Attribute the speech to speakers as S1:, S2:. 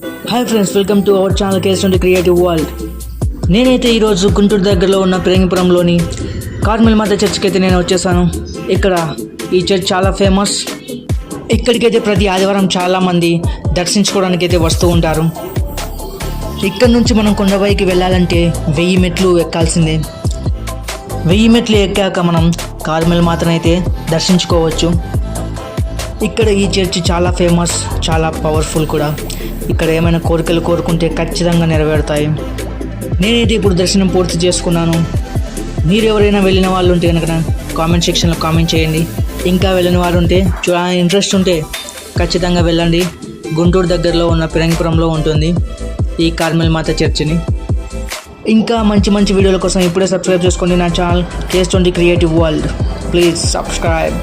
S1: Hi friends, welcome to our channel కేస్20 creative world. నేనైతే ఈరోజు గుంటూరు దగ్గరలో ఉన్న పిరంగిపురంలోని కార్మెల్ మాత చర్చ్కి అయితే నేను వచ్చేసాను. ఇక్కడ ఈ చర్చ్ చాలా ఫేమస్. ఇక్కడికైతే ప్రతి ఆదివారం చాలామంది దర్శించుకోవడానికి అయితే వస్తూ ఉంటారు. ఇక్కడ నుంచి మనం కొండపైకి వెళ్ళాలంటే 1000 మెట్లు ఎక్కాల్సిందే. 1000 మెట్లు ఎక్కాక మనం కార్మెల్ మాతనైతే దర్శించుకోవచ్చు. ఇక్కడ ఈ చర్చ్ చాలా ఫేమస్, చాలా పవర్ఫుల్ కూడా. ఇక్కడ ఏమైనా కోరికలు కోరుకుంటే ఖచ్చితంగా నెరవేరుతాయి. నేనైతే ఇప్పుడు దర్శనం పూర్తి చేసుకున్నాను. మీరు ఎవరైనా వెళ్ళిన వాళ్ళు ఉంటే కనుక కామెంట్ సెక్షన్లో కామెంట్ చేయండి. ఇంకా వెళ్ళిన వారు ఉంటే చూడాలని ఇంట్రెస్ట్ ఉంటే ఖచ్చితంగా వెళ్ళండి. గుంటూరు దగ్గరలో ఉన్న పిరంగిపురంలో ఉంటుంది ఈ కార్మెల్ మాత చర్చిని. ఇంకా మంచి మంచి వీడియోల కోసం ఇప్పుడే సబ్స్క్రైబ్ చేసుకోండి నా ఛానల్ కేస్20 క్రియేటివ్ వరల్డ్. Please subscribe.